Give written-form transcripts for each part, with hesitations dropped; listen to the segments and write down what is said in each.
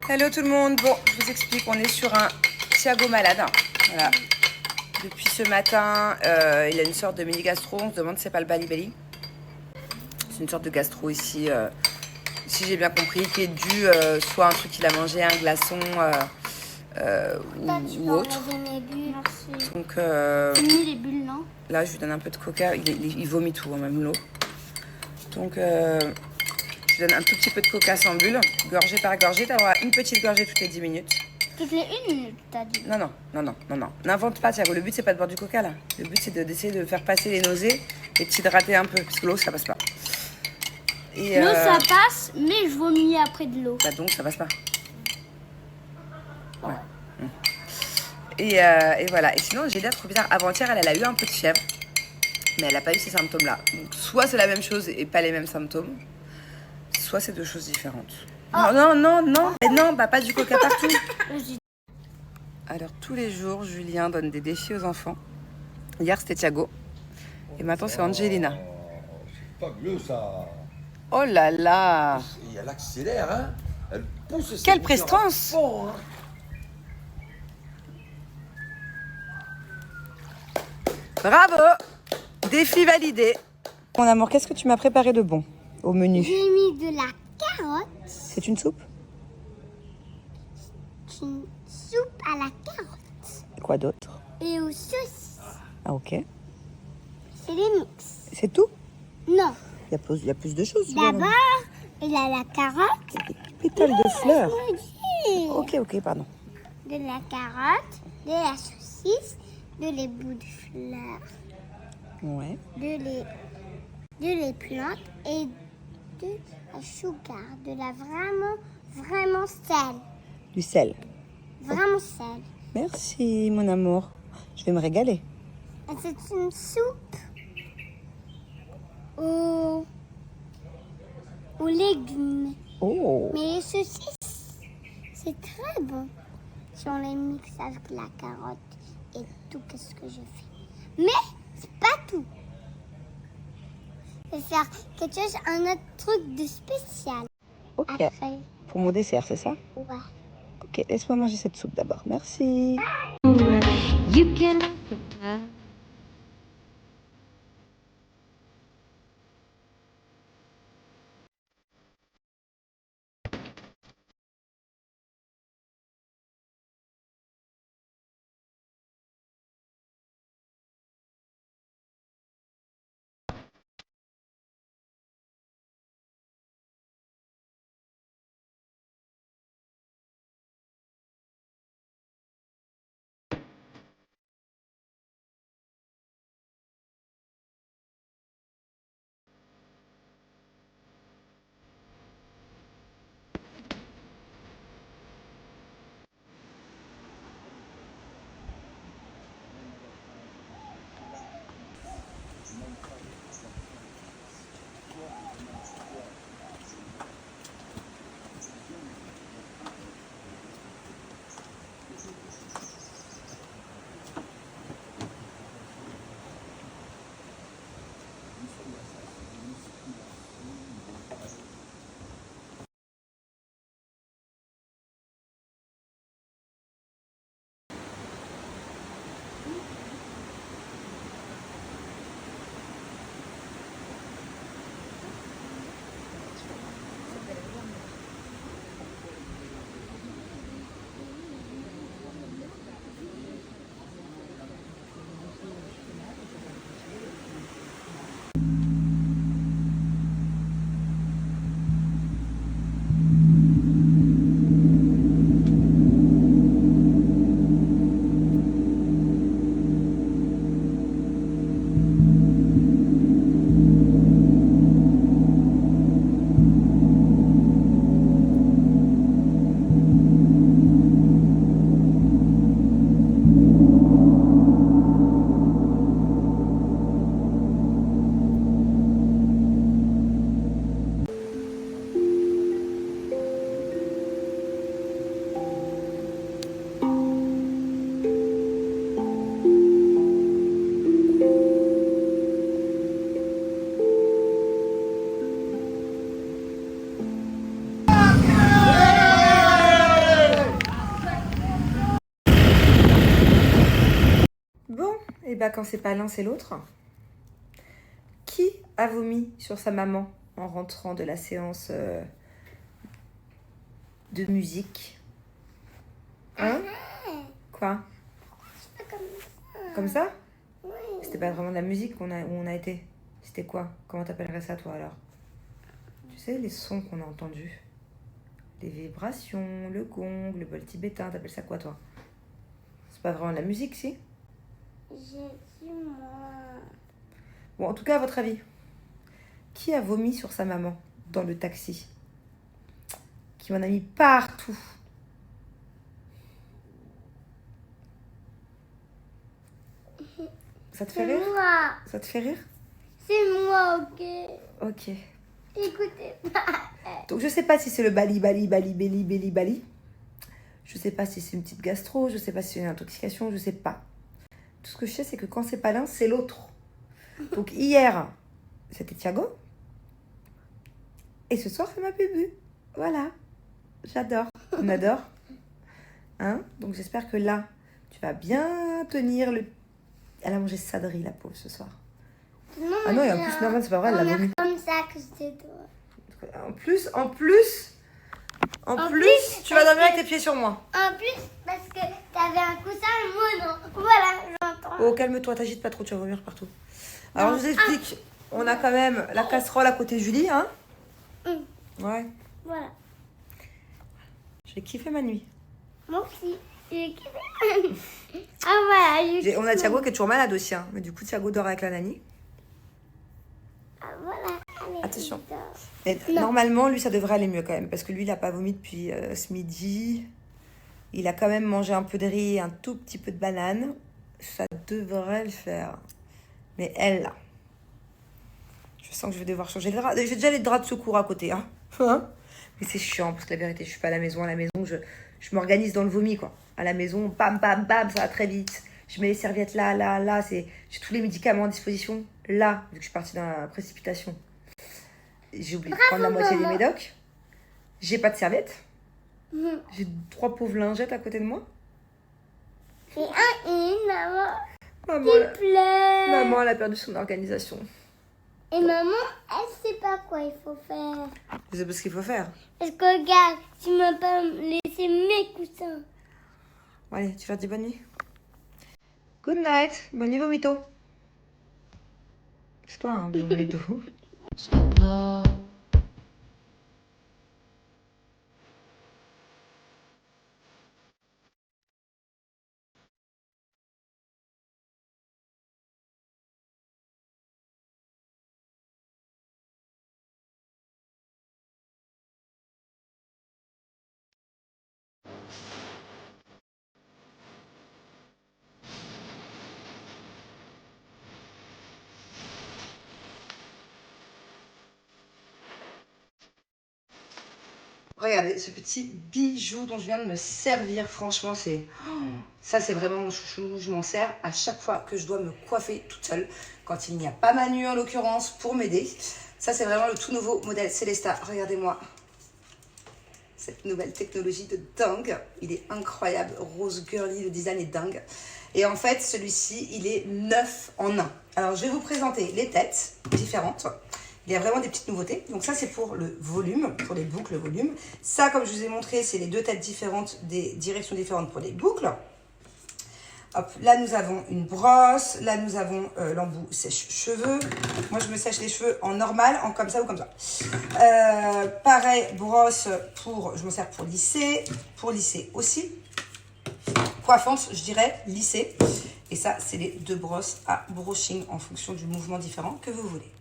Hello tout le monde. Bon, je vous explique, on est sur un Thiago malade. Voilà. Depuis ce matin, il a une sorte de mini gastro. On se demande si c'est pas le bali-bali. C'est une sorte de gastro ici, si j'ai bien compris, qui est dû soit un truc qu'il a mangé, un glaçon ou autre. Mes bulles. Merci. Donc les bulles, non? là, je lui donne un peu de coca. Il vomit tout, hein, même l'eau. Donc je lui donne un tout petit peu de coca sans bulle, gorgée par gorgée. Tu auras une petite gorgée toutes les 10 minutes. Toutes les 1 minute, t'as dit. Non. N'invente pas, Thiago. Le but, c'est pas de boire du coca, là. Le but, c'est d'essayer de faire passer les nausées et de t'hydrater un peu. Parce que l'eau, ça passe pas. L'eau, ça passe, mais je vomis après de l'eau. Bah donc, ça passe pas. Ouais. Et voilà. Et sinon, j'ai l'air trop bizarre. Avant-hier, elle a eu un peu de fièvre. Mais elle n'a pas eu ces symptômes-là. Donc, soit c'est la même chose et pas les mêmes symptômes. Soit c'est deux choses différentes. Oh. Non. Mais non, bah pas du coca partout. Alors, tous les jours, Julien donne des défis aux enfants. Hier, c'était Thiago. Et maintenant, c'est Angelina. C'est pas mieux, ça. Oh là là. Et elle accélère, hein. Elle pousse. Quelle prestance. Fond, hein. Bravo. Défi validé. Mon amour, qu'est-ce que tu m'as préparé de bon au menu? J'ai mis de la carotte. C'est une soupe? Une soupe à la carotte. Et quoi d'autre? Et aux saucisses. Ah ok. C'est les mix. C'est tout? Non. Il y a plus de choses. D'abord, il a la carotte. Des pétales de fleurs. Oui. Ok, pardon. De la carotte, de la saucisse, de les bouts de fleurs, Ouais. de les plantes et de la sugar, de la vraiment sel. Du sel. Vraiment sel. Merci, mon amour. Je vais me régaler. Et c'est une soupe aux légumes. Oh. Mais les saucisses, c'est très bon. Si on les mixe avec la carotte et tout, qu'est-ce que je fais? Mais c'est pas tout. Je vais faire quelque chose, un autre truc de spécial. Ok. Après. Pour mon dessert, c'est ça? Ouais. Ok, laisse-moi manger cette soupe d'abord. Merci. You can bah quand c'est pas l'un, c'est l'autre. Qui a vomi sur sa maman en rentrant de la séance de musique? Hein? Quoi? C'est pas comme ça. Comme ça? Oui. C'était pas vraiment de la musique où on a été. C'était quoi? Comment t'appellerais ça, toi, alors? Tu sais, les sons qu'on a entendus. Les vibrations, le gong, le bol tibétain, t'appelles ça quoi, toi? C'est pas vraiment de la musique, si? J'ai dit moi. Bon, en tout cas, à votre avis, qui a vomi sur sa maman dans le taxi? Qui m'en a mis partout? Ça te fait C'est rire? moi. Ça te fait rire? C'est moi, ok. Ok. Écoutez. Donc, je sais pas si c'est le bali. Je sais pas si c'est une petite gastro, je sais pas si c'est une intoxication, je sais pas. Tout ce que je sais, c'est que quand c'est pas l'un, c'est l'autre. Donc, hier, c'était Thiago. Et ce soir, c'est ma bubu. Voilà. J'adore. On adore. Hein? Donc, j'espère que là, tu vas bien tenir le... Elle a mangé sadri, la pauvre, ce soir. Ah non, et en plus, non, c'est pas vrai, elle l'a vomi. Comme ça que c'était toi. En plus, tu vas dormir avec tes pieds sur moi. En plus, parce que t'avais un coussin et moi non. Voilà, j'entends. Oh, calme-toi, t'agites pas trop, tu vas vomir partout. Alors, je vous explique. On a quand même la casserole à côté de Julie, hein? Ouais. Voilà. J'ai kiffé ma nuit. Moi aussi. J'ai kiffé. Ah voilà. On a Thiago qui est toujours malade aussi, hein. Mais du coup, Thiago dort avec la nanny. Ah voilà. Allez, Attention. dors. Et normalement, lui, ça devrait aller mieux quand même. Parce que lui, il n'a pas vomi depuis ce midi. Il a quand même mangé un peu de riz et un tout petit peu de banane. Ça devrait le faire. Mais elle, là. Je sens que je vais devoir changer le drap. J'ai déjà les draps de secours à côté, hein. Mais c'est chiant, parce que la vérité, je suis pas à la maison. À la maison, je m'organise dans le vomi, quoi. À la maison, bam, bam, bam, ça va très vite. Je mets les serviettes là. J'ai tous les médicaments à disposition là, vu que je suis partie dans la précipitation. J'ai oublié de prendre la moitié des médocs. J'ai pas de serviette. J'ai 3 pauvres lingettes à côté de moi. Et maman Maman, qui pleure. maman, elle a perdu son organisation. Et maman, elle sait pas quoi il faut faire. Je sais pas ce qu'il faut faire. Parce que regarde, tu m'as pas laissé mes coussins. Bon, allez, tu leur dis bonne nuit. Good night. Bonne nuit, vomito. C'est toi, hein, vomito. Regardez ce petit bijou dont je viens de me servir. Franchement, ça, c'est vraiment mon chouchou. Je m'en sers à chaque fois que je dois me coiffer toute seule. Quand il n'y a pas Manu, en l'occurrence, pour m'aider. Ça, c'est vraiment le tout nouveau modèle Célesta. Regardez-moi cette nouvelle technologie de dingue. Il est incroyable. Rose girly, le design est dingue. Et en fait, celui-ci, il est 9 en 1. Alors, je vais vous présenter les têtes différentes. Il y a vraiment des petites nouveautés. Donc ça, c'est pour le volume, pour les boucles volume. Ça, comme je vous ai montré, c'est les 2 têtes différentes, des directions différentes pour les boucles. Hop, là, nous avons une brosse. Là, nous avons l'embout sèche-cheveux. Moi, je me sèche les cheveux en normal, en comme ça ou comme ça. Pareil, brosse, je m'en sers pour lisser. Pour lisser aussi. Coiffante, je dirais, lisser. Et ça, c'est les 2 brosses à brushing en fonction du mouvement différent que vous voulez.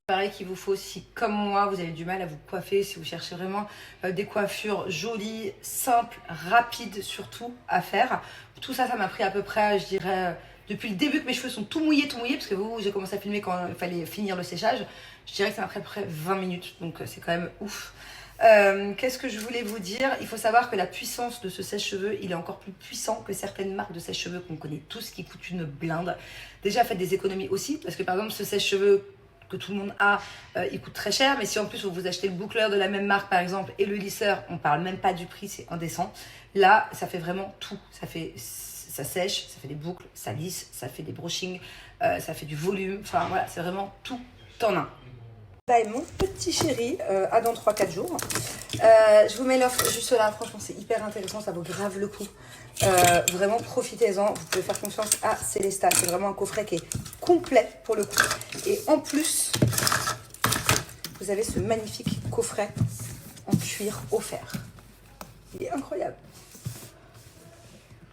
Pareil qu'il vous faut si, comme moi, vous avez du mal à vous coiffer, si vous cherchez vraiment des coiffures jolies, simples, rapides surtout à faire. Tout ça, ça m'a pris à peu près, je dirais, depuis le début que mes cheveux sont tout mouillés, parce que j'ai commencé à filmer quand il fallait finir le séchage. Je dirais que ça m'a pris à peu près 20 minutes, donc c'est quand même ouf. Qu'est-ce que je voulais vous dire? Il faut savoir que la puissance de ce sèche-cheveux, il est encore plus puissant que certaines marques de sèche-cheveux qu'on connaît tous, qui coûtent une blinde. Déjà, faites des économies aussi, parce que par exemple, ce sèche-cheveux que tout le monde a, il coûte très cher, mais si en plus vous achetez le boucleur de la même marque par exemple et le lisseur, on parle même pas du prix, c'est indécent. Là, ça fait vraiment tout, ça fait ça sèche, ça fait des boucles, ça lisse, ça fait des brushings, ça fait du volume. Enfin voilà, c'est vraiment tout en un. Là est mon petit chéri, à dans 3-4 jours. Je vous mets l'offre juste là, franchement c'est hyper intéressant, ça vaut grave le coup. Vraiment profitez-en, vous pouvez faire confiance à Célesta, c'est vraiment un coffret qui est complet pour le coup. Et en plus, vous avez ce magnifique coffret en cuir offert. Il est incroyable.